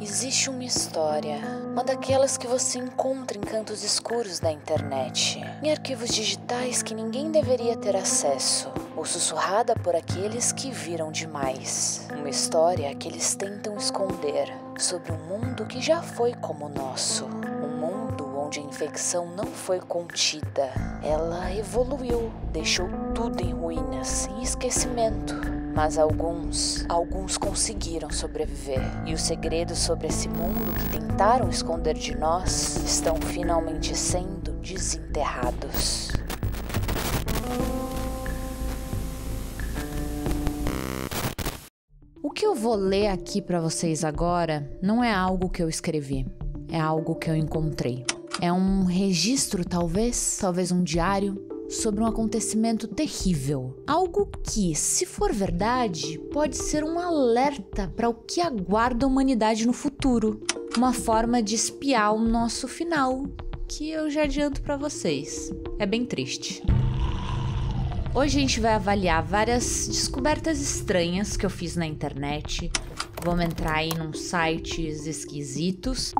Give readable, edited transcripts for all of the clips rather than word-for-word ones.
Existe uma história, uma daquelas que você encontra em cantos escuros da internet, em arquivos digitais que ninguém deveria ter acesso, ou sussurrada por aqueles que viram demais. Uma história que eles tentam esconder sobre um mundo que já foi como o nosso. Um mundo onde a infecção não foi contida. Ela evoluiu, deixou tudo em ruínas, em esquecimento. Mas alguns conseguiram sobreviver. E os segredos sobre esse mundo que tentaram esconder de nós estão finalmente sendo desenterrados. O que eu vou ler aqui para vocês agora não é algo que eu escrevi, é algo que eu encontrei. É um registro, talvez um diário, sobre um acontecimento terrível. Algo que, se for verdade, pode ser um alerta para o que aguarda a humanidade no futuro. Uma forma de espiar o nosso final, que eu já adianto para vocês. É bem triste. Hoje a gente vai avaliar várias descobertas estranhas que eu fiz na internet. Vamos entrar aí num sites esquisitos.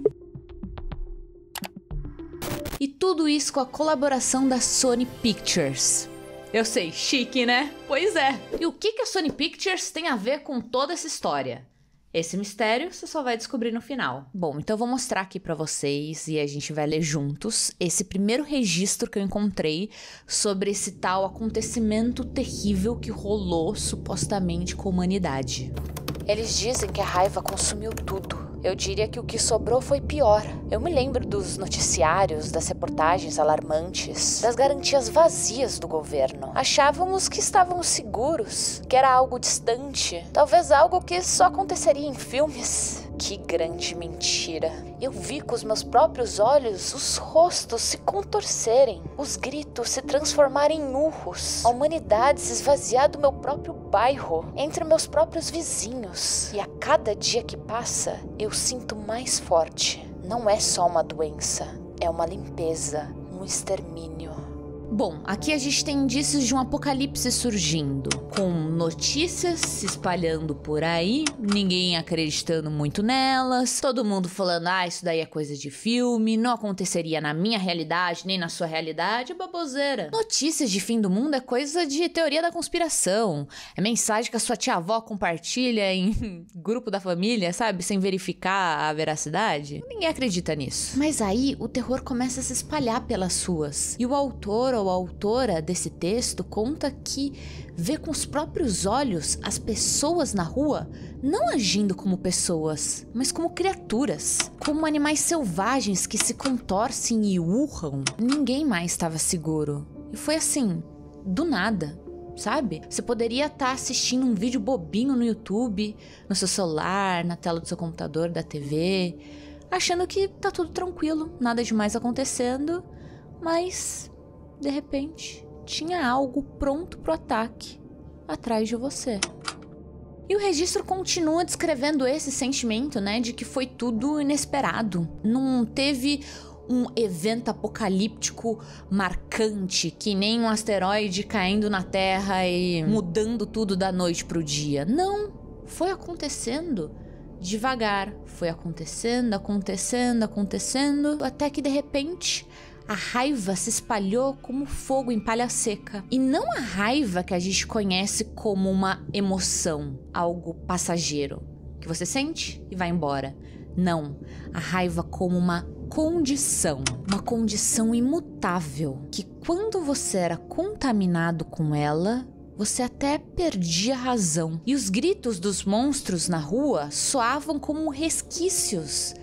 E tudo isso com a colaboração da Sony Pictures. Eu sei, chique, né? Pois é. E o que a Sony Pictures tem a ver com toda essa história? Esse mistério você só vai descobrir no final. Bom, então eu vou mostrar aqui pra vocês e a gente vai ler juntos esse primeiro registro que eu encontrei sobre esse tal acontecimento terrível que rolou supostamente com a humanidade. Eles dizem que a raiva consumiu tudo. Eu diria que o que sobrou foi pior. Eu me lembro dos noticiários, das reportagens alarmantes, das garantias vazias do governo. Achávamos que estávamos seguros, que era algo distante, talvez algo que só aconteceria em filmes. Que grande mentira. Eu vi com os meus próprios olhos os rostos se contorcerem, os gritos se transformarem em urros, a humanidade se esvaziar do meu próprio bairro, entre meus próprios vizinhos. E a cada dia que passa, eu sinto mais forte. Não é só uma doença, é uma limpeza, um extermínio. Bom, aqui a gente tem indícios de um apocalipse surgindo, com notícias se espalhando por aí, ninguém acreditando muito nelas, todo mundo falando, isso daí é coisa de filme, não aconteceria na minha realidade, nem na sua realidade, é baboseira. Notícias de fim do mundo é coisa de teoria da conspiração, é mensagem que a sua tia-avó compartilha em grupo da família, sabe, sem verificar a veracidade. Ninguém acredita nisso. Mas aí o terror começa a se espalhar pelas ruas, e o autor ou a autora desse texto conta que vê com os próprios olhos as pessoas na rua não agindo como pessoas, mas como criaturas, como animais selvagens que se contorcem e urram. Ninguém mais estava seguro. E foi assim, do nada, sabe? Você poderia estar assistindo um vídeo bobinho no YouTube, no seu celular, na tela do seu computador, da TV, achando que tá tudo tranquilo, nada demais acontecendo, mas de repente, tinha algo pronto pro ataque atrás de você. E o registro continua descrevendo esse sentimento, né, de que foi tudo inesperado. Não teve um evento apocalíptico marcante, que nem um asteroide caindo na Terra e mudando tudo da noite pro dia. Não, foi acontecendo devagar, foi acontecendo, até que de repente a raiva se espalhou como fogo em palha seca. E não a raiva que a gente conhece como uma emoção, algo passageiro, que você sente e vai embora. Não, a raiva como uma condição imutável, que quando você era contaminado com ela, você até perdia a razão. E os gritos dos monstros na rua soavam como resquícios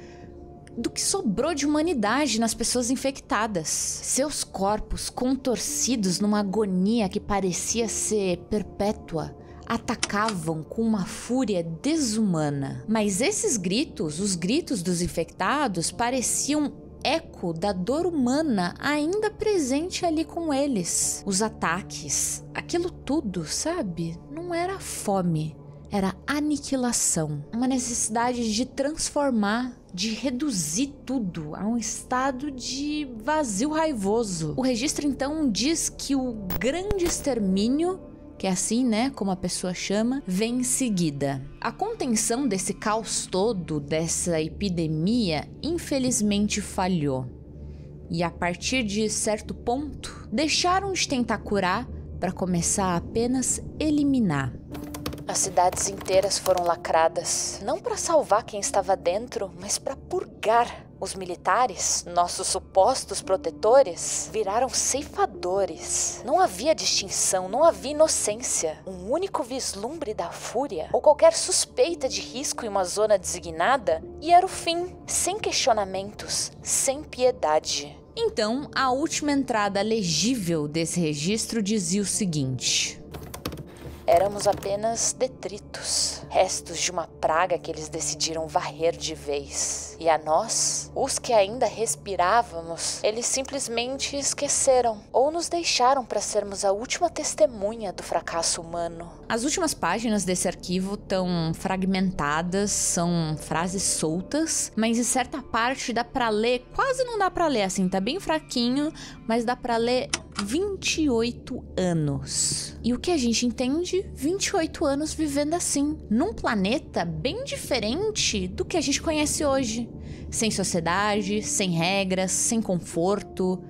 do que sobrou de humanidade nas pessoas infectadas. Seus corpos, contorcidos numa agonia que parecia ser perpétua, atacavam com uma fúria desumana. Mas esses gritos, os gritos dos infectados, pareciam eco da dor humana ainda presente ali com eles. Os ataques, aquilo tudo, sabe? Não era fome, era aniquilação. Uma necessidade de transformar, de reduzir tudo a um estado de vazio raivoso. O registro então diz que o grande extermínio que é assim, né, como a pessoa chama, vem em seguida. A contenção desse caos todo, dessa epidemia, infelizmente falhou. E a partir de certo ponto, deixaram de tentar curar para começar a apenas eliminar. As cidades inteiras foram lacradas, não para salvar quem estava dentro, mas para purgar. Os militares, nossos supostos protetores, viraram ceifadores. Não havia distinção, não havia inocência. Um único vislumbre da fúria ou qualquer suspeita de risco em uma zona designada e era o fim, sem questionamentos, sem piedade. Então, a última entrada legível desse registro dizia o seguinte: éramos apenas detritos, restos de uma praga que eles decidiram varrer de vez. E a nós, os que ainda respirávamos, eles simplesmente esqueceram ou nos deixaram para sermos a última testemunha do fracasso humano. As últimas páginas desse arquivo estão fragmentadas, são frases soltas, mas em certa parte dá pra ler, quase não dá pra ler assim, tá bem fraquinho, mas dá pra ler 28 anos. E o que a gente entende? 28 anos vivendo assim, num planeta bem diferente do que a gente conhece hoje. Sem sociedade, sem regras, sem conforto,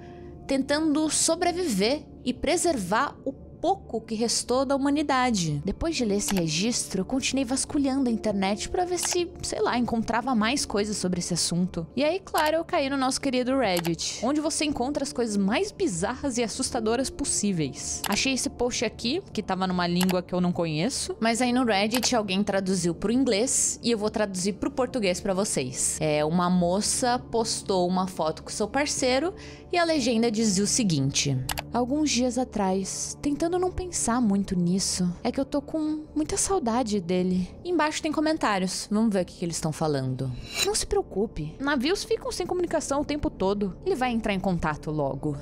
tentando sobreviver e preservar o pouco que restou da humanidade. Depois de ler esse registro, eu continuei vasculhando a internet pra ver se, sei lá, encontrava mais coisas sobre esse assunto. E aí, claro, eu caí no nosso querido Reddit, onde você encontra as coisas mais bizarras e assustadoras possíveis. Achei esse post aqui, que tava numa língua que eu não conheço, mas aí no Reddit alguém traduziu pro inglês e eu vou traduzir pro português pra vocês. Uma moça postou uma foto com seu parceiro e a legenda dizia o seguinte: alguns dias atrás, tentando não pensar muito nisso, é que eu tô com muita saudade dele. Embaixo tem comentários, vamos ver o que eles estão falando. Não se preocupe, navios ficam sem comunicação o tempo todo, ele vai entrar em contato logo.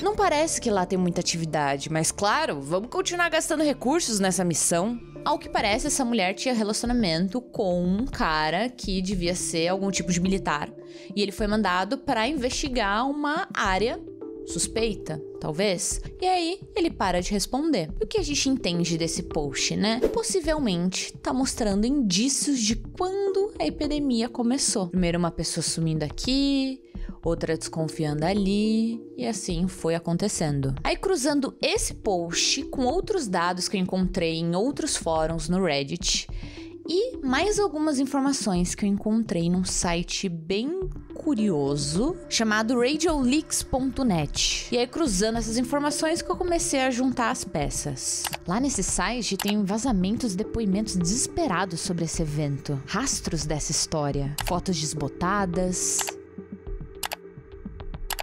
Não parece que lá tem muita atividade, mas claro, vamos continuar gastando recursos nessa missão. Ao que parece, essa mulher tinha relacionamento com um cara que devia ser algum tipo de militar, e ele foi mandado para investigar uma área suspeita, talvez. E aí, ele para de responder. O que a gente entende desse post, né? Possivelmente tá mostrando indícios de quando a epidemia começou. Primeiro uma pessoa sumindo aqui, outra desconfiando ali, e assim foi acontecendo. Aí, cruzando esse post com outros dados que eu encontrei em outros fóruns no Reddit, e mais algumas informações que eu encontrei num site bem curioso chamado radioleaks.net. E aí, cruzando essas informações, que eu comecei a juntar as peças. Lá nesse site tem vazamentos e depoimentos desesperados sobre esse evento, rastros dessa história, fotos desbotadas,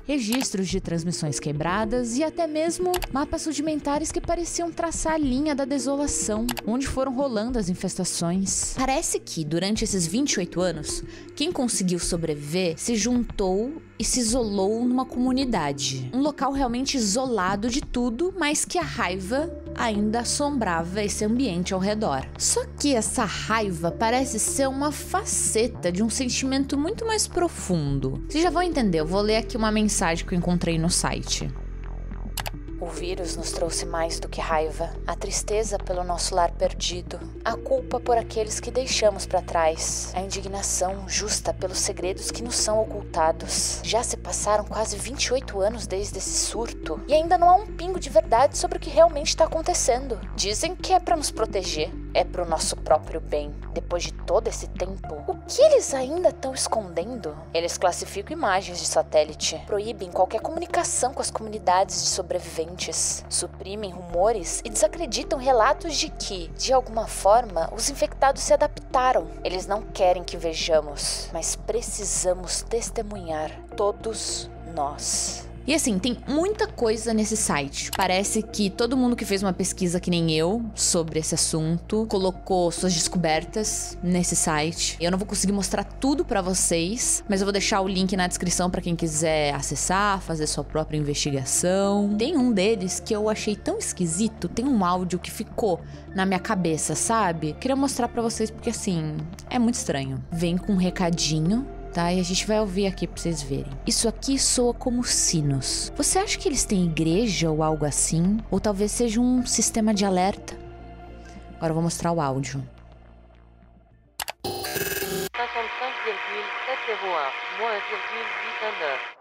registros de transmissões quebradas e até mesmo mapas rudimentares que pareciam traçar a linha da desolação, onde foram rolando as infestações. Parece que, durante esses 28 anos, quem conseguiu sobreviver se juntou e se isolou numa comunidade. Um local realmente isolado de tudo, mas que a raiva ainda assombrava esse ambiente ao redor. Só que essa raiva parece ser uma faceta de um sentimento muito mais profundo. Vocês já vão entender, eu vou ler aqui uma mensagem que eu encontrei no site. O vírus nos trouxe mais do que raiva, a tristeza pelo nosso lar perdido, a culpa por aqueles que deixamos para trás, a indignação justa pelos segredos que nos são ocultados. Já se passaram quase 28 anos desde esse surto e ainda não há um pingo de verdade sobre o que realmente está acontecendo. Dizem que é para nos proteger, é para o nosso próprio bem. Depois de todo esse tempo, o que eles ainda estão escondendo? Eles classificam imagens de satélite, proíbem qualquer comunicação com as comunidades de sobreviventes, suprimem rumores e desacreditam relatos de que, de alguma forma, os infectados se adaptaram. Eles não querem que vejamos, mas precisamos testemunhar, todos nós. E assim, tem muita coisa nesse site. Parece que todo mundo que fez uma pesquisa que nem eu sobre esse assunto colocou suas descobertas nesse site. Eu não vou conseguir mostrar tudo pra vocês, mas eu vou deixar o link na descrição pra quem quiser acessar, fazer sua própria investigação. Tem um deles que eu achei tão esquisito, tem um áudio que ficou na minha cabeça, sabe? Queria mostrar pra vocês porque assim, é muito estranho. Vem com um recadinho tá? E a gente vai ouvir aqui pra vocês verem. Isso aqui soa como sinos. Você acha que eles têm igreja ou algo assim? Ou talvez seja um sistema de alerta? Agora eu vou mostrar o áudio. 55,701, moins 1,809.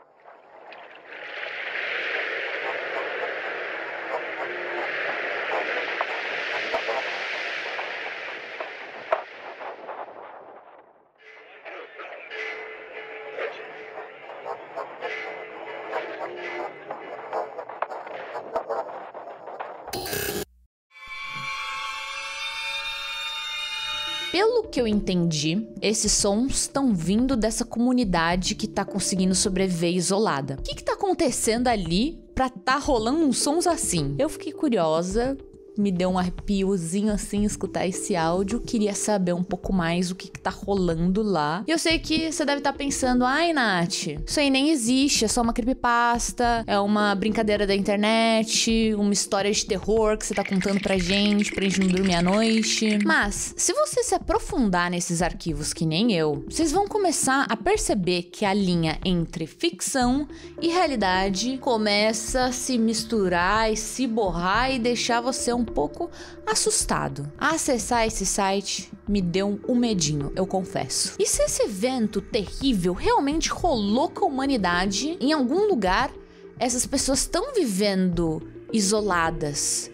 Pelo que eu entendi, esses sons estão vindo dessa comunidade que tá conseguindo sobreviver isolada. O que tá acontecendo ali pra tá rolando uns sons assim? Eu fiquei curiosa, me deu um arrepiozinho assim escutar esse áudio, queria saber um pouco mais o que tá rolando lá. E eu sei que você deve estar pensando, ai Nath, isso aí nem existe, é só uma creepypasta, é uma brincadeira da internet, uma história de terror que você tá contando pra gente não dormir à noite. Mas, se você se aprofundar nesses arquivos que nem eu, vocês vão começar a perceber que a linha entre ficção e realidade começa a se misturar e se borrar e deixar você um pouco assustado. Acessar esse site me deu um medinho, eu confesso. E se esse evento terrível realmente rolou com a humanidade, em algum lugar essas pessoas estão vivendo isoladas,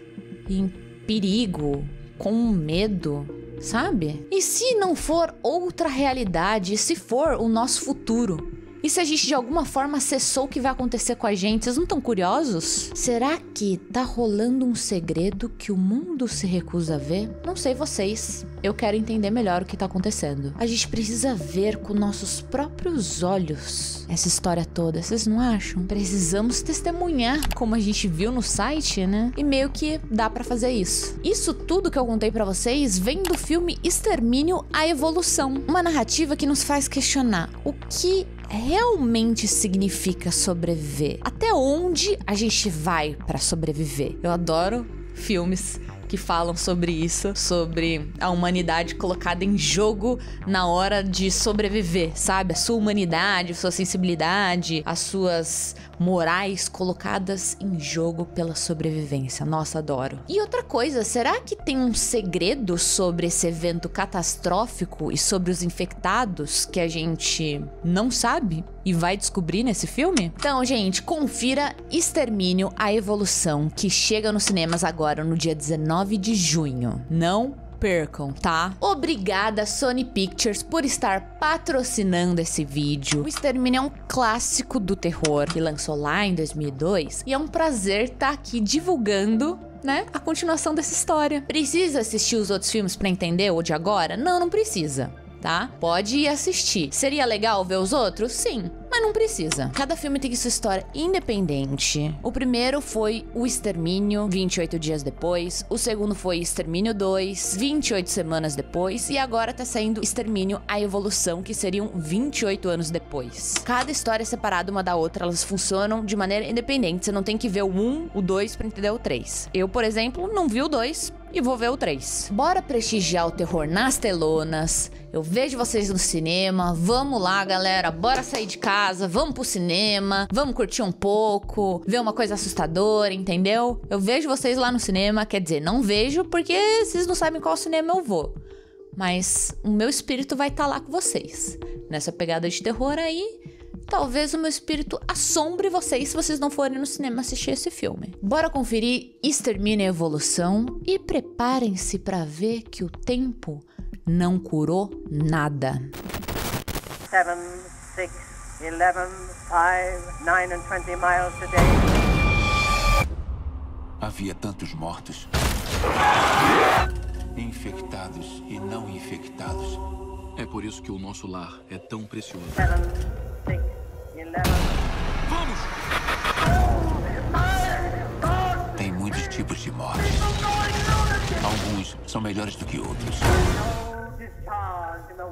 em perigo, com medo, sabe? E se não for outra realidade, se for o nosso futuro? E se a gente de alguma forma acessou o que vai acontecer com a gente? Vocês não estão curiosos? Será que tá rolando um segredo que o mundo se recusa a ver? Não sei vocês. Eu quero entender melhor o que tá acontecendo. A gente precisa ver com nossos próprios olhos essa história toda, vocês não acham? Precisamos testemunhar, como a gente viu no site, né? E meio que dá pra fazer isso. Isso tudo que eu contei pra vocês vem do filme Extermínio: A Evolução. Uma narrativa que nos faz questionar o que realmente significa sobreviver. Até onde a gente vai pra sobreviver? Eu adoro filmes que falam sobre isso, sobre a humanidade colocada em jogo na hora de sobreviver, sabe? A sua humanidade, a sua sensibilidade, as suas morais colocadas em jogo pela sobrevivência. Nossa, adoro. E outra coisa, será que tem um segredo sobre esse evento catastrófico e sobre os infectados que a gente não sabe e vai descobrir nesse filme? Então, gente, confira Extermínio: A Evolução, que chega nos cinemas agora no dia 19 de junho. Não percam, tá? Obrigada, Sony Pictures, por estar patrocinando esse vídeo. O Extermínio é um clássico do terror que lançou lá em 2002 e é um prazer estar aqui divulgando, né, a continuação dessa história. Precisa assistir os outros filmes pra entender o de agora? Não, não precisa, tá? Pode ir assistir. Seria legal ver os outros? Sim, mas não precisa. Cada filme tem sua história independente. O primeiro foi O Extermínio, 28 dias depois. O segundo foi Extermínio 2, 28 semanas depois. E agora tá saindo Extermínio: A Evolução, que seriam 28 anos depois. Cada história é separada uma da outra, elas funcionam de maneira independente. Você não tem que ver o 1, o 2 pra entender o 3. Eu, por exemplo, não vi o 2 e vou ver o 3. Bora prestigiar o terror nas telonas. Eu vejo vocês no cinema. Vamos lá, galera. Bora sair de casa. Vamos pro cinema. Vamos curtir um pouco. Ver uma coisa assustadora, entendeu? Eu vejo vocês lá no cinema. Quer dizer, não vejo porque vocês não sabem qual cinema eu vou. Mas o meu espírito vai estar lá com vocês. Nessa pegada de terror aí, talvez o meu espírito assombre vocês se vocês não forem no cinema assistir esse filme. Bora conferir Extermínio: A Evolução e preparem-se pra ver que o tempo não curou nada. 7, 6, 11, 5, 9 and 20 miles a day. Havia tantos mortos. Infectados e não infectados. É por isso que o nosso lar é tão precioso. 7, 6, 11. Vamos! Tem muitos tipos de mortes. Alguns são melhores do que outros. No discharge in the